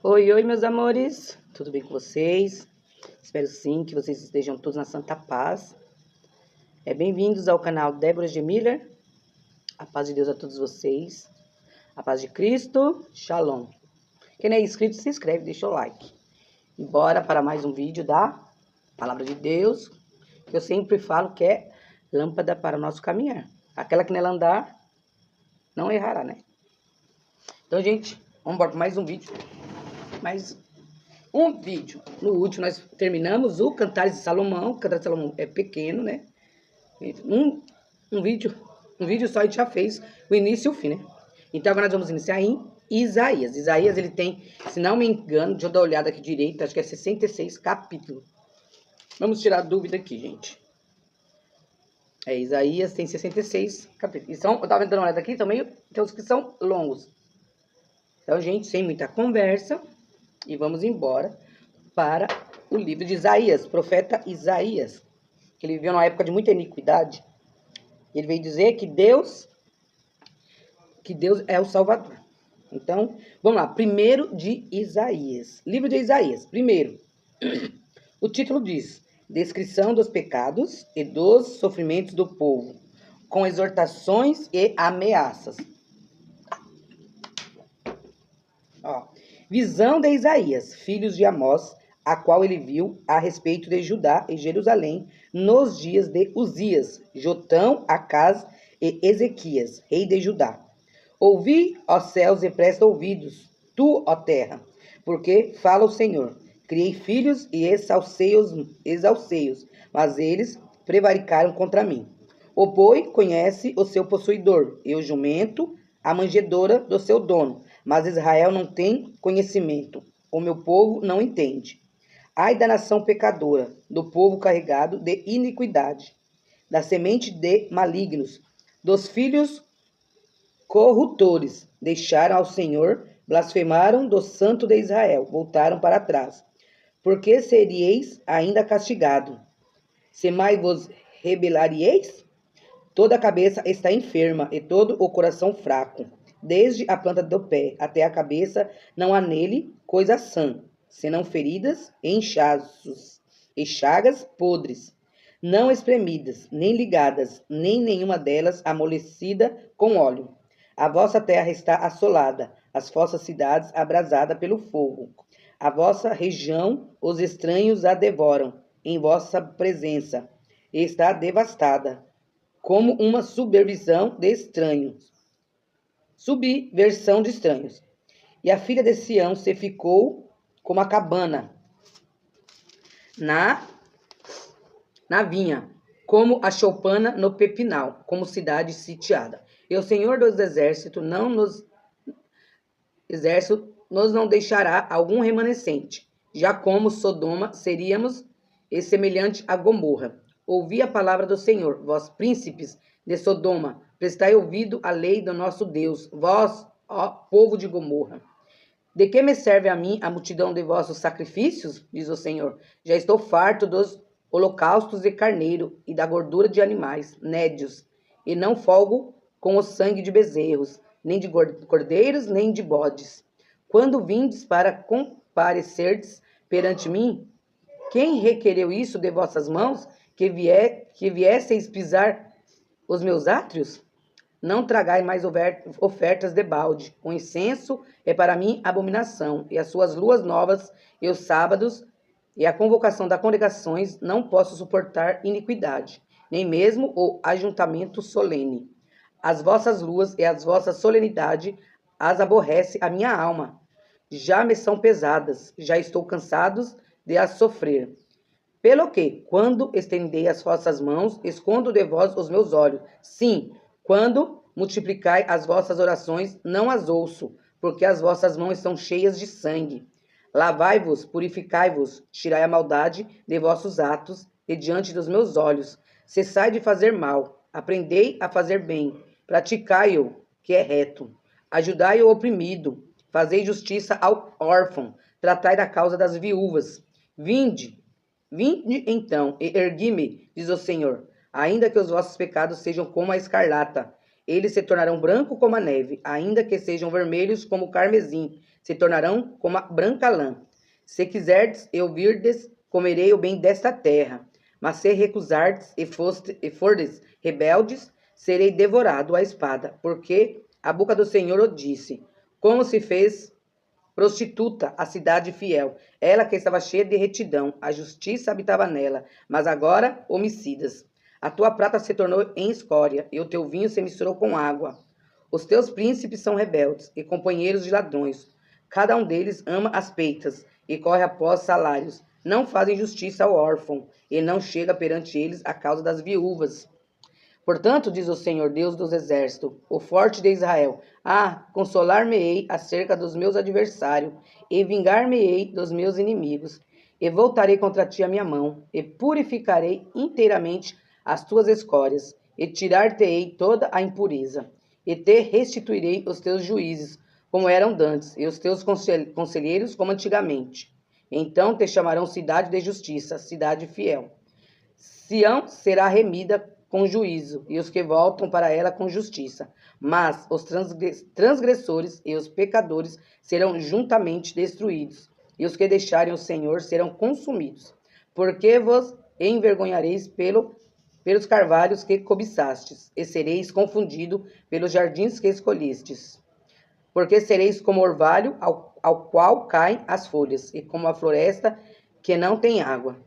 Oi, oi, meus amores, tudo bem com vocês? Espero sim que vocês estejam todos na santa paz. Bem-vindos ao canal Débora G. Miller. A paz de Deus a todos vocês. A paz de Cristo. Shalom. Quem não é inscrito, se inscreve, deixa o like. E bora para mais um vídeo da Palavra de Deus, que eu sempre falo que é lâmpada para o nosso caminhar. Aquela que nela andar, não errará, né? Então, gente, vamos embora para mais um vídeo. No último nós terminamos o Cantares de Salomão. O Cantares de Salomão é pequeno, né? Um vídeo só a gente já fez o início e o fim, né? Então agora nós vamos iniciar em Isaías. Isaías, ele tem, se não me engano, deixa eu dar uma olhada aqui direito, acho que é 66 capítulos. Vamos tirar a dúvida aqui, gente. Isaías tem 66 capítulos. Eu tava dando uma olhada aqui também, tem uns que são longos. Então, gente, sem muita conversa, e vamos embora para o livro de Isaías, profeta Isaías, que ele viveu numa época de muita iniquidade. Ele veio dizer que Deus é o Salvador. Então, vamos lá, primeiro de Isaías, livro de Isaías, primeiro, o título diz: descrição dos pecados e dos sofrimentos do povo, com exortações e ameaças. Visão de Isaías, filhos de Amós, a qual ele viu a respeito de Judá e Jerusalém nos dias de Uzias, Jotão, Acaz e Ezequias, rei de Judá. Ouvi, ó céus, e presta ouvidos, tu, ó terra, porque fala o Senhor. Criei filhos e exalcei-os, mas eles prevaricaram contra mim. O boi conhece o seu possuidor, e o jumento a manjedoura do seu dono, mas Israel não tem conhecimento, o meu povo não entende. Ai da nação pecadora, do povo carregado de iniquidade, da semente de malignos, dos filhos corruptores, deixaram ao Senhor, blasfemaram do Santo de Israel, voltaram para trás. Porque seríeis ainda castigado? Se mais vos rebelaríeis? Toda a cabeça está enferma e todo o coração fraco. Desde a planta do pé até a cabeça não há nele coisa sã, senão feridas e inchaços, e chagas podres, não espremidas, nem ligadas, nem nenhuma delas amolecida com óleo. A vossa terra está assolada, as vossas cidades abrasadas pelo fogo. A vossa região os estranhos a devoram, em vossa presença, e está devastada, como uma subversão de estranhos. E a filha de Sião se ficou como a cabana na vinha, como a choupana no pepinal, como cidade sitiada. E o Senhor dos exércitos nos não deixará algum remanescente. Já como Sodoma seríamos e semelhante a Gomorra. Ouvi a palavra do Senhor, vós príncipes de Sodoma, prestai ouvido à lei do nosso Deus, vós, ó povo de Gomorra. De que me serve a mim a multidão de vossos sacrifícios? Diz o Senhor. Já estou farto dos holocaustos de carneiro e da gordura de animais, nédios, e não folgo com o sangue de bezerros, nem de cordeiros, nem de bodes. Quando vindes para comparecerdes perante mim, quem requereu isso de vossas mãos, que viesseis pisar os meus átrios? Não tragai mais ofertas de balde. O incenso é para mim abominação, e as suas luas novas e os sábados e a convocação das congregações não posso suportar iniquidade, nem mesmo o ajuntamento solene. As vossas luas e as vossas solenidade as aborrece a minha alma. Já me são pesadas, já estou cansado de as sofrer. Pelo que, quando estendei as vossas mãos, escondo de vós os meus olhos. Sim, quando multiplicai as vossas orações, não as ouço, porque as vossas mãos estão cheias de sangue. Lavai-vos, purificai-vos, tirai a maldade de vossos atos de diante dos meus olhos. Cessai de fazer mal, aprendei a fazer bem, praticai-o, que é reto. Ajudai o oprimido, fazei justiça ao órfão, tratai da causa das viúvas. Vinde então, e ergui-me, diz o Senhor, ainda que os vossos pecados sejam como a escarlata, Eles se tornarão branco como a neve, ainda que sejam vermelhos como o carmesim, se tornarão como a branca lã. Se quiserdes e ouvirdes, comerei o bem desta terra. Mas se recusardes e fordes rebeldes, serei devorado à espada, porque a boca do Senhor o disse. Como se fez prostituta a cidade fiel, ela que estava cheia de retidão, a justiça habitava nela, mas agora homicidas. A tua prata se tornou em escória, e o teu vinho se misturou com água. Os teus príncipes são rebeldes e companheiros de ladrões. Cada um deles ama as peitas e corre após salários. Não fazem justiça ao órfão, e não chega perante eles a causa das viúvas. Portanto, diz o Senhor Deus dos exércitos, o forte de Israel: consolar-me-ei acerca dos meus adversários, e vingar-me-ei dos meus inimigos. E voltarei contra ti a minha mão, e purificarei inteiramente as tuas escórias, e tirar-te-ei toda a impureza, e te restituirei os teus juízes, como eram dantes, e os teus conselheiros como antigamente. Então te chamarão cidade de justiça, cidade fiel. Sião será remida com juízo, e os que voltam para ela com justiça. Mas os transgressores e os pecadores serão juntamente destruídos, e os que deixarem o Senhor serão consumidos. Porque vos envergonhareis pelos carvalhos que cobiçastes, e sereis confundido pelos jardins que escolhestes. Porque sereis como orvalho ao qual caem as folhas, e como a floresta que não tem água.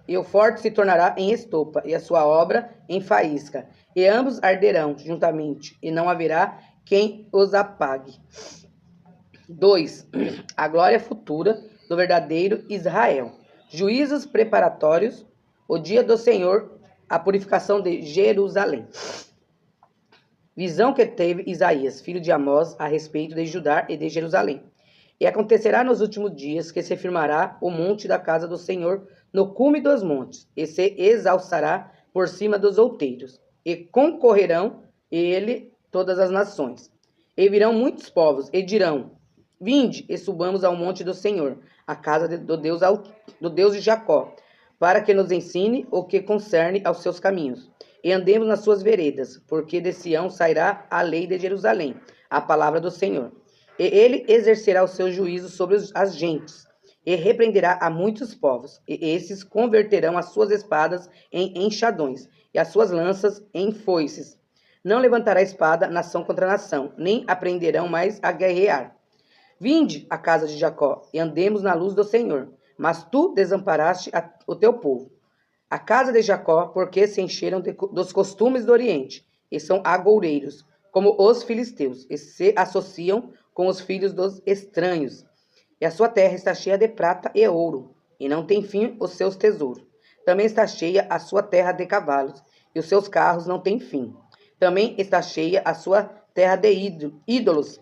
E o forte se tornará em estopa, e a sua obra em faísca. E ambos arderão juntamente, e não haverá quem os apague. 2. A glória futura do verdadeiro Israel. Juízos preparatórios, o dia do Senhor, a purificação de Jerusalém. Visão que teve Isaías, filho de Amós, a respeito de Judá e de Jerusalém. E acontecerá nos últimos dias que se firmará o monte da casa do Senhor no cume dos montes, e se exalçará por cima dos outeiros, e concorrerão ele todas as nações. E virão muitos povos, e dirão: vinde, e subamos ao monte do Senhor, a casa do Deus de Jacó, para que nos ensine o que concerne aos seus caminhos, e andemos nas suas veredas, porque de Sião sairá a lei de Jerusalém, a palavra do Senhor. E ele exercerá o seu juízo sobre as gentes, e repreenderá a muitos povos, e esses converterão as suas espadas em enxadões, e as suas lanças em foices. Não levantará espada nação contra nação, nem aprenderão mais a guerrear. Vinde, a casa de Jacó, e andemos na luz do Senhor. Mas tu desamparaste o teu povo. A casa de Jacó, porque se encheram dos costumes do Oriente, e são agoureiros, como os filisteus, e se associam com os filhos dos estranhos. E a sua terra está cheia de prata e ouro, e não tem fim os seus tesouros. Também está cheia a sua terra de cavalos, e os seus carros não têm fim. Também está cheia a sua terra de ídolos.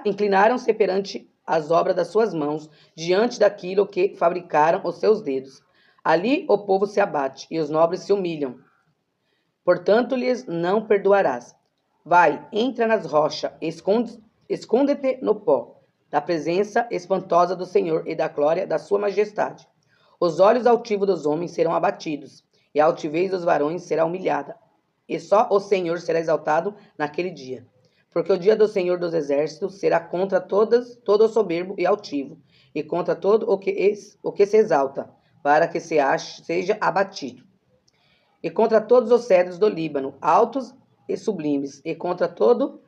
Inclinaram-se perante as obras das suas mãos, diante daquilo que fabricaram os seus dedos. Ali o povo se abate, e os nobres se humilham. Portanto, lhes não perdoarás. Vai, entra nas rochas, esconde-te no pó, da presença espantosa do Senhor e da glória da sua majestade. Os olhos altivos dos homens serão abatidos, e a altivez dos varões será humilhada. E só o Senhor será exaltado naquele dia. Porque o dia do Senhor dos exércitos será contra todo o soberbo e altivo, e contra todo o que se exalta, para que seja abatido. E contra todos os cedros do Líbano, altos e sublimes, e contra todos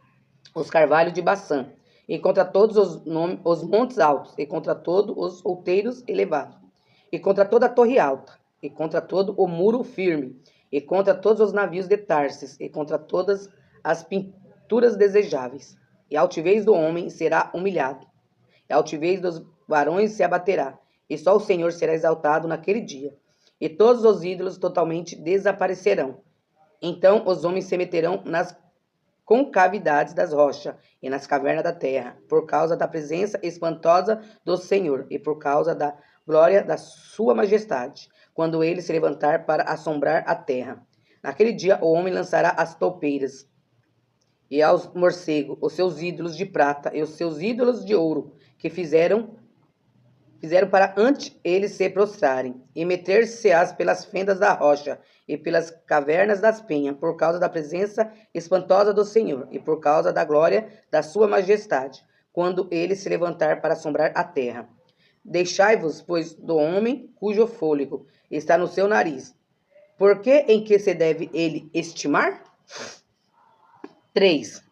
os carvalhos de Baçã, e contra todos os montes altos, e contra todos os outeiros elevados, e contra toda a torre alta, e contra todo o muro firme, e contra todos os navios de Tarsis, e contra todas as pinturas desejáveis. E a altivez do homem será humilhado, e a altivez dos varões se abaterá, e só o Senhor será exaltado naquele dia, e todos os ídolos totalmente desaparecerão. Então os homens se meterão nas concavidades das rochas e nas cavernas da terra, por causa da presença espantosa do Senhor e por causa da glória da sua majestade, quando ele se levantar para assombrar a terra. Naquele dia o homem lançará as toupeiras e aos morcegos os seus ídolos de prata e os seus ídolos de ouro, que fizeram Fizeram para ante eles se prostrarem, e meter-se-ás pelas fendas da rocha, e pelas cavernas das penhas, por causa da presença espantosa do Senhor, e por causa da glória da sua majestade, quando ele se levantar para assombrar a terra. Deixai-vos, pois, do homem cujo fôlego está no seu nariz. Por que em que se deve ele estimar? 3.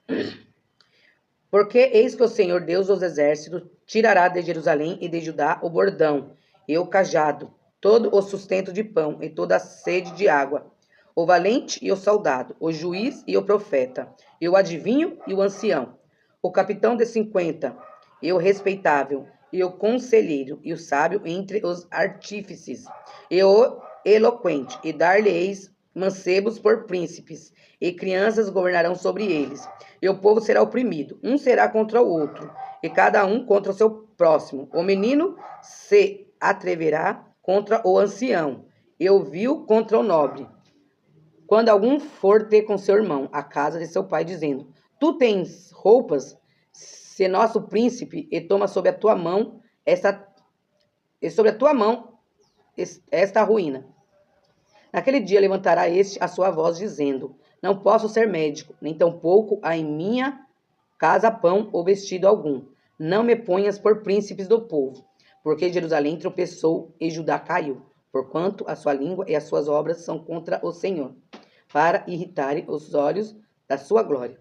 Porque eis que o Senhor Deus dos exércitos tirará de Jerusalém e de Judá o bordão e o cajado, todo o sustento de pão e toda a sede de água, o valente e o soldado, o juiz e o profeta, e o adivinho e o ancião, o capitão de 50, e o respeitável, e o conselheiro, e o sábio entre os artífices, e o eloquente, e dar-lhe-eis mancebos por príncipes, e crianças governarão sobre eles. E o povo será oprimido, um será contra o outro, e cada um contra o seu próximo. O menino se atreverá contra o ancião, e o vil contra o nobre. Quando algum for ter com seu irmão a casa de seu pai, dizendo: Tu tens roupas, se nosso príncipe, e toma sob a tua mão esta ruína. Naquele dia levantará este a sua voz, dizendo: Não posso ser médico, nem tampouco há em minha casa pão ou vestido algum. Não me ponhas por príncipes do povo, porque Jerusalém tropeçou e Judá caiu, porquanto a sua língua e as suas obras são contra o Senhor, para irritarem os olhos da sua glória.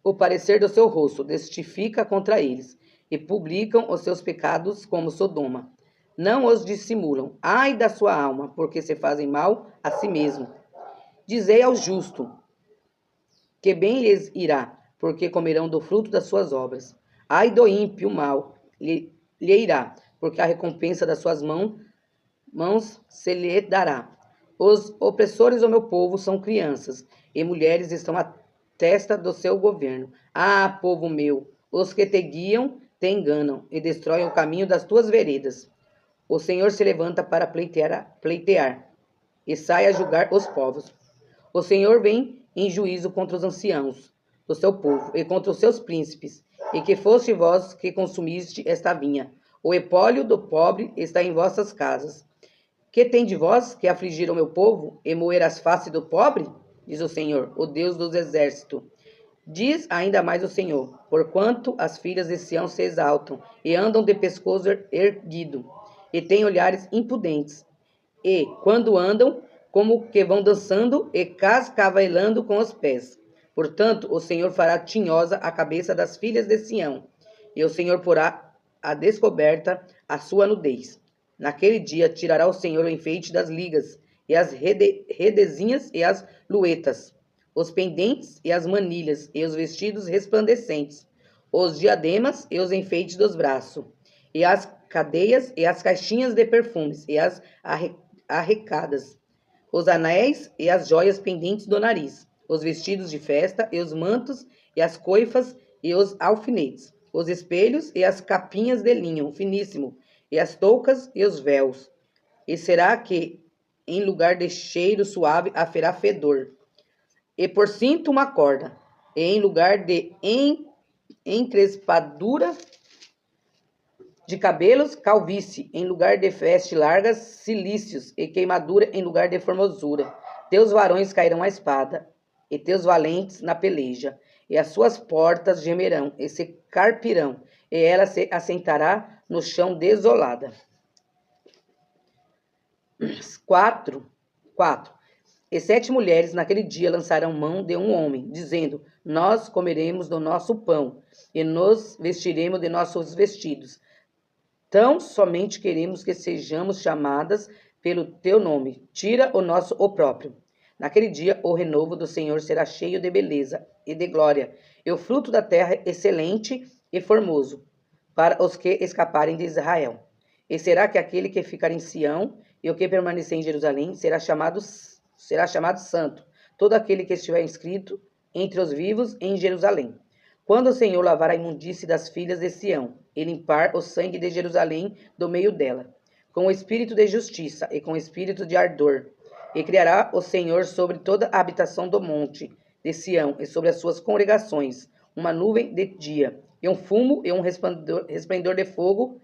O parecer do seu rosto testifica contra eles, e publicam os seus pecados como Sodoma. Não os dissimulam. Ai da sua alma, porque se fazem mal a si mesmo. Dizei ao justo que bem lhes irá, porque comerão do fruto das suas obras. Ai do ímpio, mal lhe irá, porque a recompensa das suas mãos se lhe dará. Os opressores do meu povo são crianças, e mulheres estão à testa do seu governo. Ah, povo meu, os que te guiam te enganam, e destroem o caminho das tuas veredas. O Senhor se levanta para pleitear, e sai a julgar os povos. O Senhor vem em juízo contra os anciãos do seu povo, e contra os seus príncipes, e que foste vós que consumiste esta vinha. O espólio do pobre está em vossas casas. Que tem de vós que afligir o meu povo, e moer as faces do pobre? Diz o Senhor, o Deus dos exércitos. Diz ainda mais o Senhor: porquanto as filhas de Sião se exaltam, e andam de pescoço erguido, e têm olhares impudentes, e, quando andam, como que vão dançando e cascavelando com os pés. Portanto, o Senhor fará tinhosa a cabeça das filhas de Sião, e o Senhor porá a descoberta a sua nudez. Naquele dia tirará o Senhor o enfeite das ligas, e as redezinhas e as luetas, os pendentes e as manilhas, e os vestidos resplandecentes, os diademas e os enfeites dos braços, e as cadeias e as caixinhas de perfumes, e as arrecadas, os anéis e as joias pendentes do nariz, os vestidos de festa e os mantos e as coifas e os alfinetes, os espelhos e as capinhas de linho finíssimo, e as toucas e os véus. E será que, em lugar de cheiro suave, haverá fedor, e por cinto uma corda, e em lugar de encrespadura de cabelos, calvície, em lugar de veste largas, cilícios, e queimadura em lugar de formosura. Teus varões cairão à espada, e teus valentes na peleja, e as suas portas gemerão, e se carpirão, e ela se assentará no chão desolada. 4. E 7 mulheres naquele dia lançarão mão de um homem, dizendo: Nós comeremos do nosso pão, e nos vestiremos de nossos vestidos. Tão somente queremos que sejamos chamadas pelo teu nome. Tira o nosso opróbrio. Naquele dia, o renovo do Senhor será cheio de beleza e de glória, e o fruto da terra excelente e formoso, para os que escaparem de Israel. E será que aquele que ficar em Sião e o que permanecer em Jerusalém será chamado santo, todo aquele que estiver inscrito entre os vivos em Jerusalém. Quando o Senhor lavar a imundície das filhas de Sião, e limpar o sangue de Jerusalém do meio dela, com o espírito de justiça e com o espírito de ardor, e criará o Senhor sobre toda a habitação do monte de Sião e sobre as suas congregações uma nuvem de dia, e um fumo e um resplendor de fogo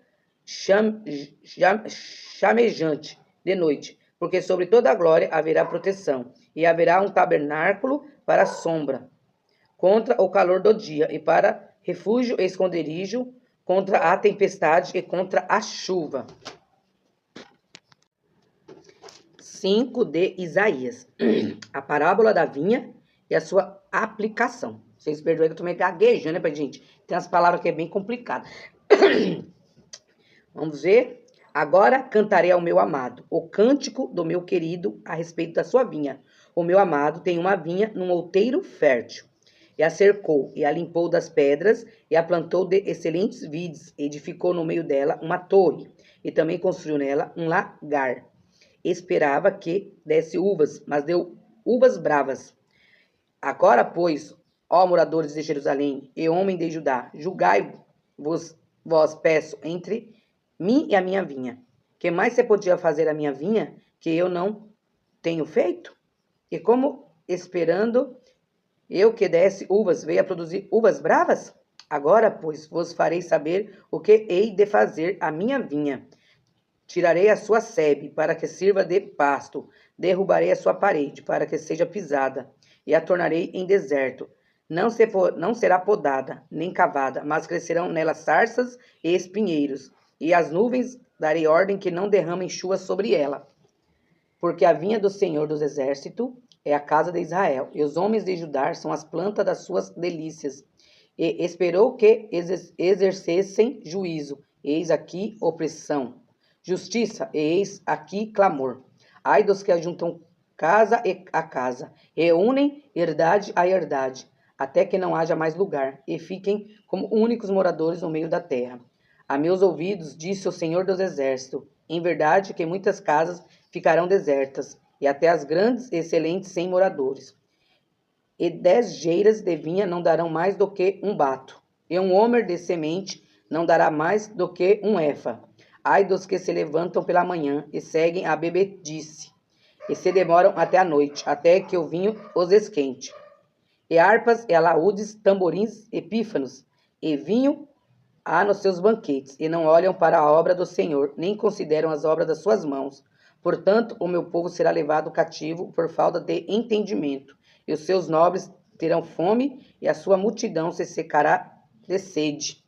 chamejante de noite, porque sobre toda a glória haverá proteção, e haverá um tabernáculo para a sombra, contra o calor do dia, e para refúgio e esconderijo, contra a tempestade e contra a chuva. 5 de Isaías. A parábola da vinha e a sua aplicação. Vocês perdoem que eu tô meio gaguejando, né, gente? Tem umas palavras que é bem complicado. Vamos ver? Agora cantarei ao meu amado o cântico do meu querido a respeito da sua vinha. O meu amado tem uma vinha num outeiro fértil. E a cercou, e a limpou das pedras, e a plantou de excelentes vides, edificou no meio dela uma torre, e também construiu nela um lagar. Esperava que desse uvas, mas deu uvas bravas. Agora, pois, ó moradores de Jerusalém e homem de Judá, julgai-vos, vós, peço, entre mim e a minha vinha. Que mais você podia fazer a minha vinha que eu não tenho feito? E como esperando eu que desse uvas, veio a produzir uvas bravas? Agora, pois, vos farei saber o que hei de fazer à minha vinha. Tirarei a sua sebe, para que sirva de pasto. Derrubarei a sua parede, para que seja pisada. E a tornarei em deserto. Não será podada, nem cavada, mas crescerão nela sarças e espinheiros. E as nuvens darei ordem que não derramem chuva sobre ela. Porque a vinha do Senhor dos Exércitos é a casa de Israel, e os homens de Judá são as plantas das suas delícias. E esperou que exercessem juízo. Eis aqui opressão. Justiça, e eis aqui clamor. Ai dos que ajuntam casa a casa, e unem herdade a herdade, até que não haja mais lugar, e fiquem como únicos moradores no meio da terra. A meus ouvidos, disse o Senhor dos Exércitos, em verdade que muitas casas ficarão desertas, e até as grandes e excelentes sem moradores. E 10 geiras de vinha não darão mais do que um bato, e um homer de semente não dará mais do que um efa. Ai dos que se levantam pela manhã e seguem a bebedice, e se demoram até a noite, até que o vinho os esquente. E harpas e alaúdes, tamborins e pífanos, e vinho há nos seus banquetes, e não olham para a obra do Senhor, nem consideram as obras das suas mãos. Portanto, o meu povo será levado cativo por falta de entendimento, e os seus nobres terão fome, e a sua multidão se secará de sede.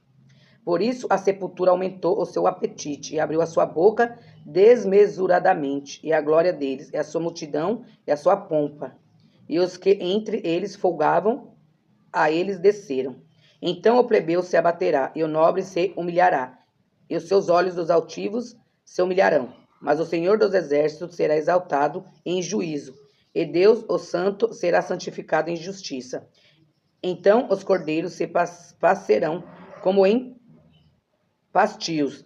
Por isso a sepultura aumentou o seu apetite, e abriu a sua boca desmesuradamente, e a glória deles, e a sua multidão, e a sua pompa. E os que entre eles folgavam, a eles desceram. Então o plebeu se abaterá, e o nobre se humilhará, e os seus olhos dos altivos se humilharão. Mas o Senhor dos Exércitos será exaltado em juízo, e Deus, o Santo, será santificado em justiça. Então os cordeiros se passearão como em pastios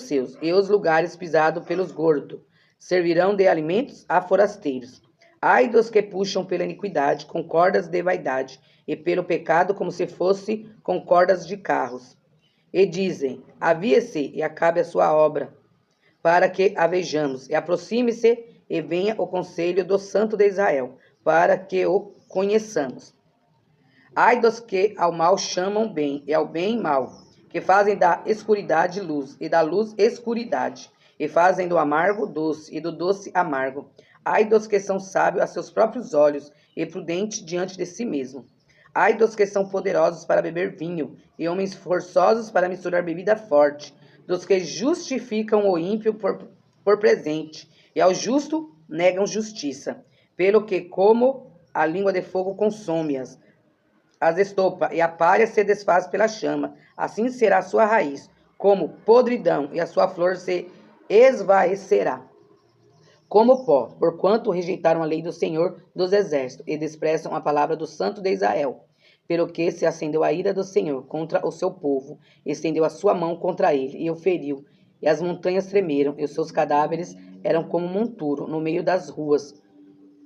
seus, e os lugares pisados pelos gordos servirão de alimentos a forasteiros. Ai dos que puxam pela iniquidade com cordas de vaidade, e pelo pecado como se fosse com cordas de carros. E dizem, avie-se e acabe a sua obra, para que a vejamos, e aproxime-se e venha o conselho do Santo de Israel, para que o conheçamos. Ai dos que ao mal chamam bem, e ao bem mal, que fazem da escuridade luz, e da luz escuridade, e fazem do amargo doce, e do doce amargo. Ai dos que são sábios a seus próprios olhos, e prudentes diante de si mesmo. Ai dos que são poderosos para beber vinho, e homens forçosos para misturar bebida forte, dos que justificam o ímpio por presente, e ao justo negam justiça, pelo que como a língua de fogo consome-as, as estopa, e a palha se desfaz pela chama. Assim será a sua raiz, como podridão, e a sua flor se esvaecerá como pó, porquanto rejeitaram a lei do Senhor dos Exércitos, e desprezam a palavra do Santo de Israel. Pelo que se acendeu a ira do Senhor contra o seu povo, estendeu a sua mão contra ele, e o feriu. E as montanhas tremeram, e os seus cadáveres eram como monturo no meio das ruas.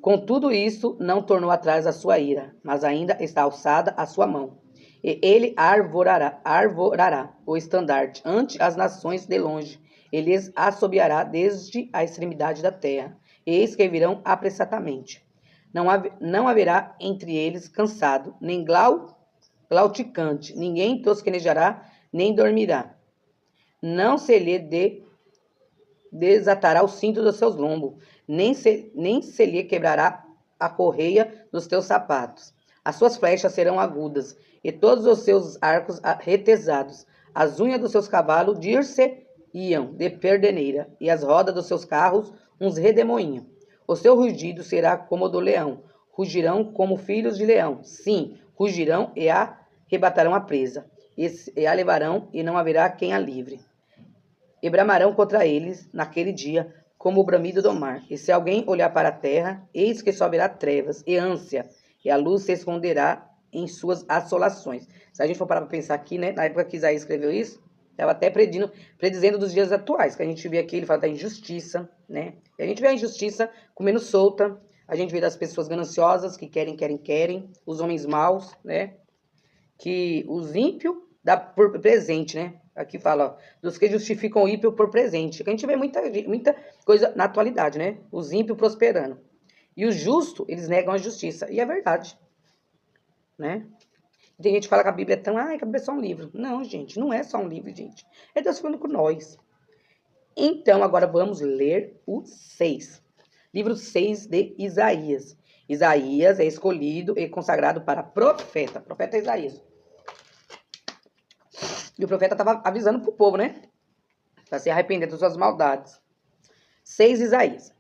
Com tudo isso, não tornou atrás a sua ira, mas ainda está alçada a sua mão. E ele arvorará o estandarte ante as nações de longe. Ele lhes assobiará desde a extremidade da terra. Eis que virão apressadamente. Não haverá entre eles cansado, nem glauticante. Ninguém tosquenejará, nem dormirá. não se lhe desatará o cinto dos seus lombos, nem se lhe quebrará a correia dos teus sapatos. As suas flechas serão agudas, e todos os seus arcos retesados. As unhas dos seus cavalos dir-se-iam de perdeneira, e as rodas dos seus carros uns redemoinhos. O seu rugido será como o do leão, rugirão como filhos de leão. Sim, rugirão e arrebatarão a presa, e a levarão, e não haverá quem a livre. E bramarão contra eles naquele dia, como o bramido do mar. E se alguém olhar para a terra, eis que só haverá trevas e ânsia, e a luz se esconderá em suas assolações. Se a gente for parar para pensar aqui, né, na época que Isaías escreveu isso, estava até predizendo dos dias atuais, que a gente vê aqui, ele fala da injustiça, né? E a gente vê a injustiça comendo solta, a gente vê das pessoas gananciosas que querem, os homens maus, né? Que os ímpios dá por presente, né? Aqui fala, ó, dos que justificam o ímpio por presente. A gente vê muita coisa na atualidade, né? Os ímpios prosperando. E os justos, eles negam a justiça. E é verdade, né? Tem gente que fala que a Bíblia é tão... Ai, que a Bíblia é só um livro. Não, gente, não é só um livro, gente. É Deus falando com nós. Então, agora vamos ler o 6. Livro 6 de Isaías. Isaías é escolhido e consagrado para profeta. Profeta Isaías. E o profeta estava avisando para o povo, né? Para se arrepender das suas maldades. 6 Isaías.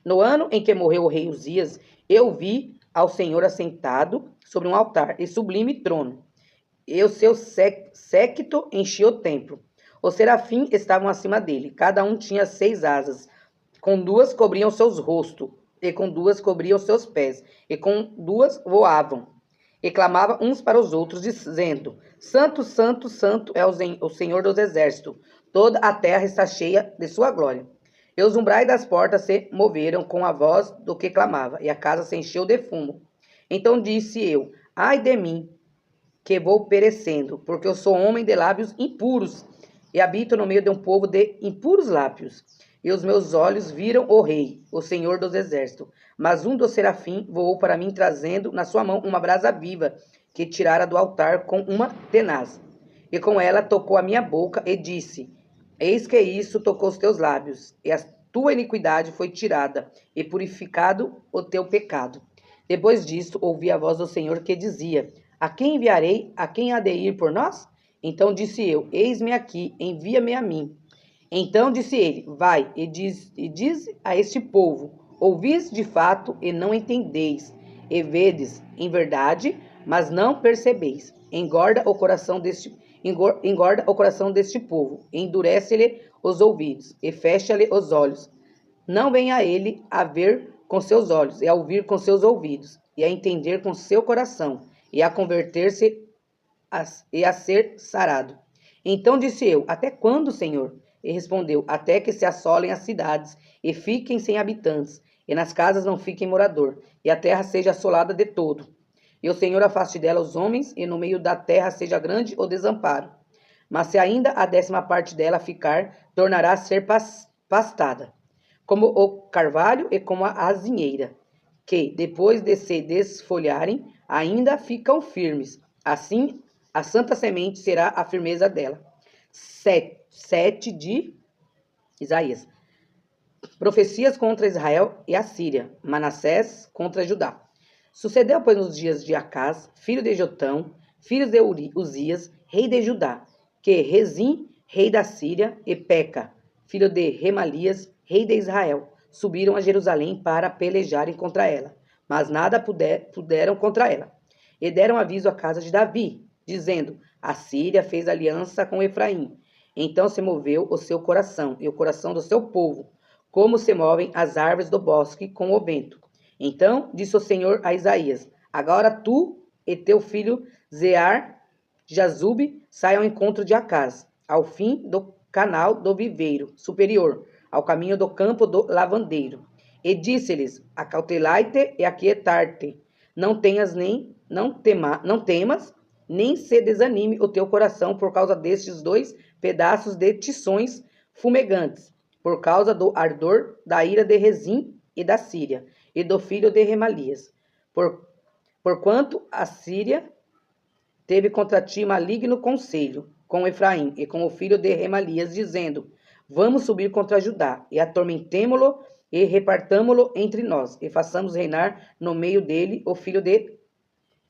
No ano em que morreu o rei Uzias, eu vi ao Senhor assentado sobre um altar e sublime trono. E o seu séquito enchia o templo. Os serafins estavam acima dele. Cada um tinha 6 asas. Com 2 cobriam seus rostos, e com 2 cobriam seus pés, e com 2 voavam. E clamavam uns para os outros, dizendo: Santo, Santo, Santo é o Senhor dos exércitos. Toda a terra está cheia de sua glória. E os umbrais das portas se moveram com a voz do que clamava, e a casa se encheu de fumo. Então disse eu: Ai de mim, que vou perecendo, porque eu sou homem de lábios impuros, e habito no meio de um povo de impuros lábios. E os meus olhos viram o rei, o Senhor dos exércitos. Mas um dos serafins voou para mim, trazendo na sua mão uma brasa viva, que tirara do altar com uma tenaz. E com ela tocou a minha boca e disse: Eis que isso tocou os teus lábios, e a tua iniquidade foi tirada, e purificado o teu pecado. Depois disto, ouvi a voz do Senhor que dizia: A quem enviarei? A quem há de ir por nós? Então disse eu: Eis-me aqui, envia-me a mim. Então disse ele: Vai e diz a este povo: Ouvis de fato e não entendeis, e vedes em verdade, mas não percebeis. Engorda o coração deste povo, endurece-lhe os ouvidos e fecha-lhe os olhos. Não venha ele a ver com seus olhos, e a ouvir com seus ouvidos, e a entender com seu coração, e a converter-se e a ser sarado. Então disse eu: Até quando, Senhor? E respondeu: Até que se assolem as cidades, e fiquem sem habitantes, e nas casas não fiquem morador, e a terra seja assolada de todo. E o Senhor afaste dela os homens, e no meio da terra seja grande o desamparo. Mas se ainda a 10ª parte dela ficar, tornará a ser pastada, como o carvalho e como a azinheira, que, depois de se desfolharem, ainda ficam firmes. Assim, a santa semente será a firmeza dela. 7 de Isaías. Profecias contra Israel e a Síria. Manassés contra Judá. Sucedeu, pois, nos dias de Acás, filho de Jotão, filho de Uzias, rei de Judá, que Rezim, rei da Síria, e Peca, filho de Remalias, rei de Israel, subiram a Jerusalém para pelejarem contra ela, mas nada puderam contra ela. E deram aviso à casa de Davi, dizendo: A Síria fez aliança com Efraim. Então se moveu o seu coração e o coração do seu povo, como se movem as árvores do bosque com o vento. Então disse o Senhor a Isaías: Agora tu e teu filho Jazube saiam ao encontro de Acás, ao fim do canal do viveiro superior, ao caminho do campo do lavandeiro. E disse-lhes: Acautelai-te e aquietar-te. Não temas, nem se desanime o teu coração por causa destes 2 pedaços de tições fumegantes, por causa do ardor da ira de Rezim e da Síria, e do filho de Remalias. Porquanto a Síria teve contra ti maligno conselho, com Efraim e com o filho de Remalias, dizendo: Vamos subir contra Judá, e atormentemo-lo, e repartamo-lo entre nós, e façamos reinar no meio dele o filho de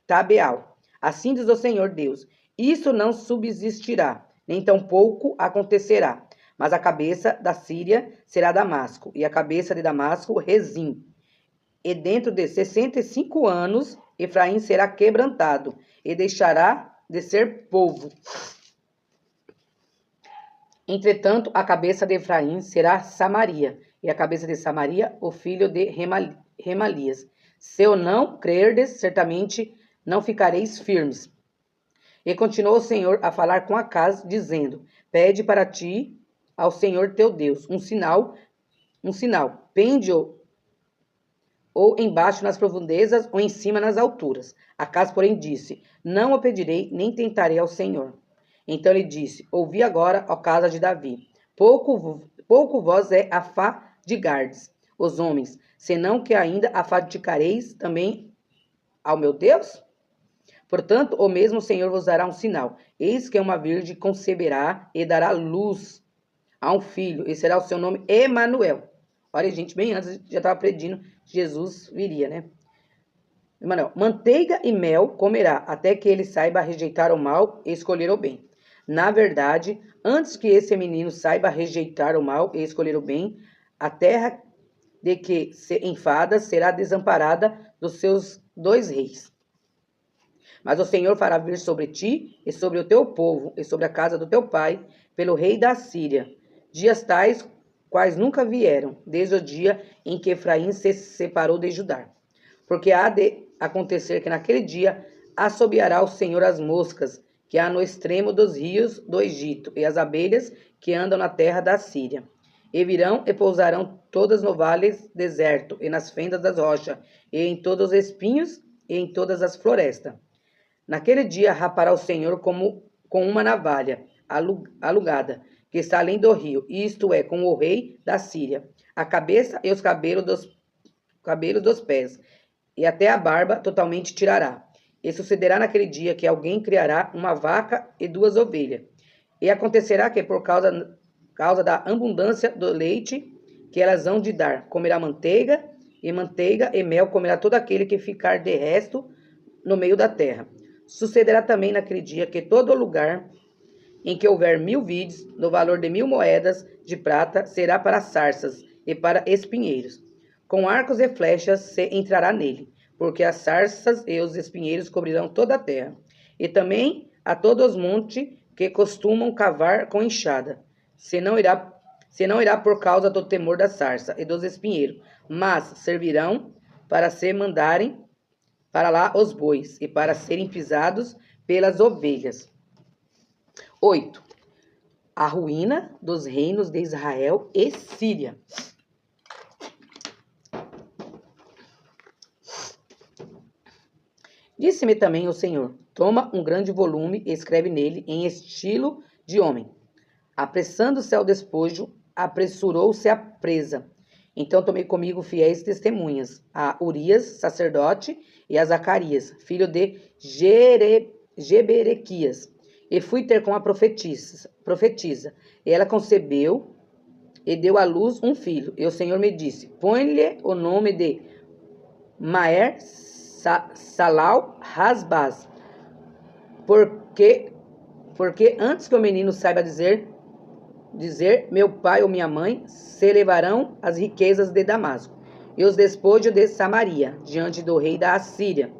Tabeal. Assim diz o Senhor Deus: Isso não subsistirá, nem tampouco acontecerá. Mas a cabeça da Síria será Damasco, e a cabeça de Damasco, Rezim. E dentro de 65 anos, Efraim será quebrantado, e deixará de ser povo. Entretanto, a cabeça de Efraim será Samaria, e a cabeça de Samaria, o filho de Remalias. Se eu não crerdes, certamente não ficareis firmes. E continuou o Senhor a falar com Acaz, dizendo: Pede para ti ao Senhor teu Deus um sinal, pende-o ou embaixo nas profundezas, ou em cima nas alturas. Acaz, porém, disse: Não o pedirei, nem tentarei ao Senhor. Então ele disse: Ouvi agora, ó casa de Davi, pouco vós é afadigardes os homens, senão que ainda afadicareis também ao meu Deus? Portanto, o mesmo Senhor vos dará um sinal. Eis que uma virgem conceberá e dará luz a um filho, e será o seu nome Emanuel. Olha, gente, bem antes já estava predindo que Jesus viria, né? Emanuel, manteiga e mel comerá, até que ele saiba rejeitar o mal e escolher o bem. Na verdade, antes que esse menino saiba rejeitar o mal e escolher o bem, a terra de que se enfada será desamparada dos seus 2 reis. Mas o Senhor fará vir sobre ti e sobre o teu povo e sobre a casa do teu pai, pelo rei da Síria, dias tais quais nunca vieram, desde o dia em que Efraim se separou de Judá. Porque há de acontecer que naquele dia assobiará o Senhor as moscas que há no extremo dos rios do Egito, e as abelhas que andam na terra da Síria. E virão e pousarão todas no vale deserto, e nas fendas das rochas, e em todos os espinhos, e em todas as florestas. Naquele dia rapará o Senhor com uma navalha alugada, que está além do rio, isto é, com o rei da Síria, a cabeça e os cabelos dos pés, e até a barba totalmente tirará. E sucederá naquele dia que alguém criará uma vaca e 2 ovelhas. E acontecerá que, por causa da abundância do leite que elas hão de dar, comerá manteiga e mel comerá todo aquele que ficar de resto no meio da terra. Sucederá também naquele dia que todo lugar em que houver 1000 vides, no valor de 1000 moedas de prata, será para sarças e para espinheiros. Com arcos e flechas se entrará nele, porque as sarças e os espinheiros cobrirão toda a terra. E também a todos os montes que costumam cavar com enxada. Se não irá por causa do temor da sarça e dos espinheiros, mas servirão para se mandarem para lá os bois, e para serem pisados pelas ovelhas. 8. A ruína dos reinos de Israel e Síria. Disse-me também o Senhor: Toma um grande volume e escreve nele em estilo de homem. Apressando-se ao despojo, apressurou-se a presa. Então tomei comigo fiéis testemunhas, a Urias, sacerdote, e a Zacarias, filho de Jeberequias, e fui ter com a profetisa. E ela concebeu e deu à luz um filho. E o Senhor me disse: Põe-lhe o nome de Maer Salal Hasbaz, porque antes que o menino saiba dizer meu pai ou minha mãe, se levarão as riquezas de Damasco e os despojos de Samaria diante do rei da Assíria.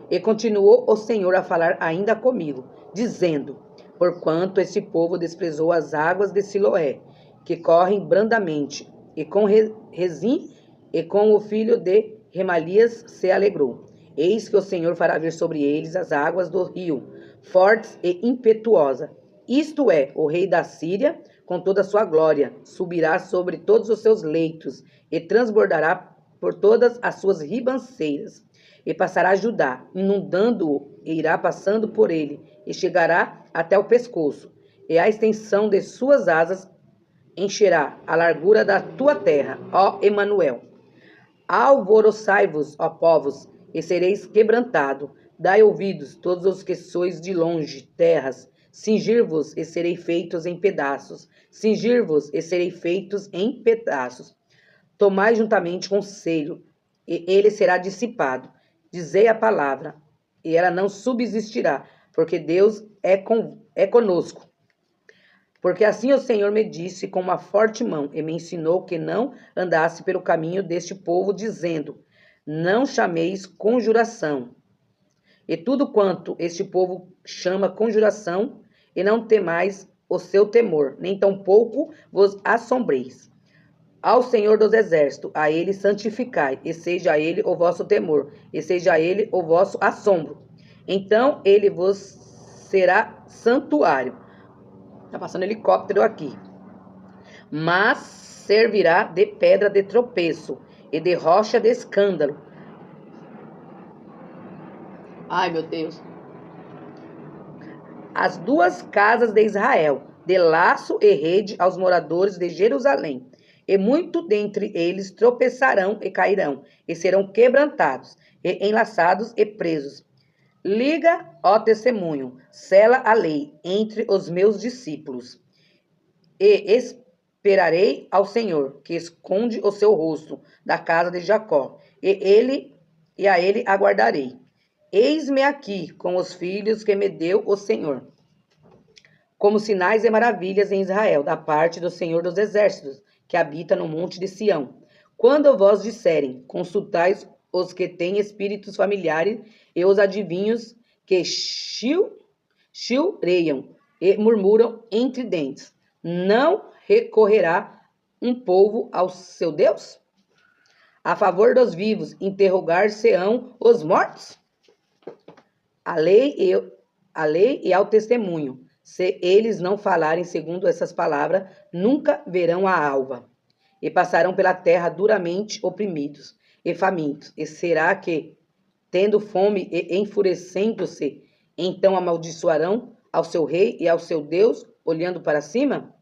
E continuou o Senhor a falar ainda comigo, dizendo: Porquanto esse povo desprezou as águas de Siloé, que correm brandamente, e com Rezim e com o filho de Remalias se alegrou. Eis que o Senhor fará vir sobre eles as águas do rio, fortes e impetuosas. Isto é, o rei da Síria, com toda a sua glória, subirá sobre todos os seus leitos e transbordará por todas as suas ribanceiras. E passará a Judá, inundando-o, e irá passando por ele, e chegará até o pescoço. E a extensão de suas asas encherá a largura da tua terra, ó Emanuel. Alvoroçai-vos, ó povos, e sereis quebrantado. Dai ouvidos, todos os que sois de longe, terras, Cingir-vos e serei feitos em pedaços. Cingir-vos e serei feitos em pedaços. Tomai juntamente conselho, e ele será dissipado. Dizei a palavra, e ela não subsistirá, porque Deus é conosco. Porque assim o Senhor me disse com uma forte mão, e me ensinou que não andasse pelo caminho deste povo, dizendo: não chameis conjuração. E tudo quanto este povo chama conjuração, e não temais o seu temor, nem tampouco vos assombreis. Ao Senhor dos Exércitos, a ele santificai, e seja a ele o vosso temor, e seja a ele o vosso assombro. Então ele vos será santuário. Tá passando helicóptero aqui. Mas servirá de pedra de tropeço e de rocha de escândalo. Ai, meu Deus. As duas casas de Israel, de laço e rede aos moradores de Jerusalém. E muito dentre eles tropeçarão e cairão, e serão quebrantados, e enlaçados e presos. Liga, ó testemunho, sela a lei entre os meus discípulos. E esperarei ao Senhor, que esconde o seu rosto da casa de Jacó, e a ele aguardarei. Eis-me aqui com os filhos que me deu o Senhor, como sinais e maravilhas em Israel, da parte do Senhor dos Exércitos, que habita no monte de Sião. Quando vós disserem, consultais os que têm espíritos familiares e os adivinhos que chilreiam e murmuram entre dentes, não recorrerá um povo ao seu Deus? A favor dos vivos, interrogar-se-ão os mortos? A lei e ao testemunho. Se eles não falarem segundo essas palavras, nunca verão a alva. E passarão pela terra duramente oprimidos e famintos. E será que, tendo fome e enfurecendo-se, então amaldiçoarão ao seu rei e ao seu Deus, olhando para cima?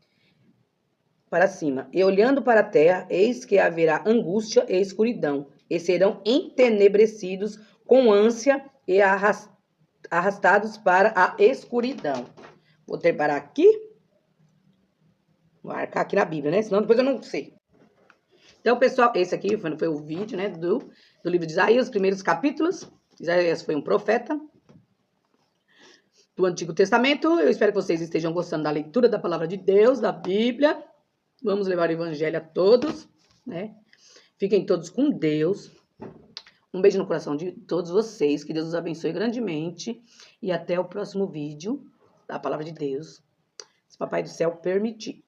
Para cima. E olhando para a terra, eis que haverá angústia e escuridão. E serão entenebrecidos com ânsia e arrastados para a escuridão. Vou parar aqui. Vou marcar aqui na Bíblia, né? Senão depois eu não sei. Então, pessoal, esse aqui foi o vídeo, né? Do livro de Isaías, os primeiros capítulos. Isaías foi um profeta do Antigo Testamento. Eu espero que vocês estejam gostando da leitura da palavra de Deus, da Bíblia. Vamos levar o evangelho a todos, né? Fiquem todos com Deus. Um beijo no coração de todos vocês. Que Deus os abençoe grandemente. E até o próximo vídeo da palavra de Deus, se Papai do Céu permitir.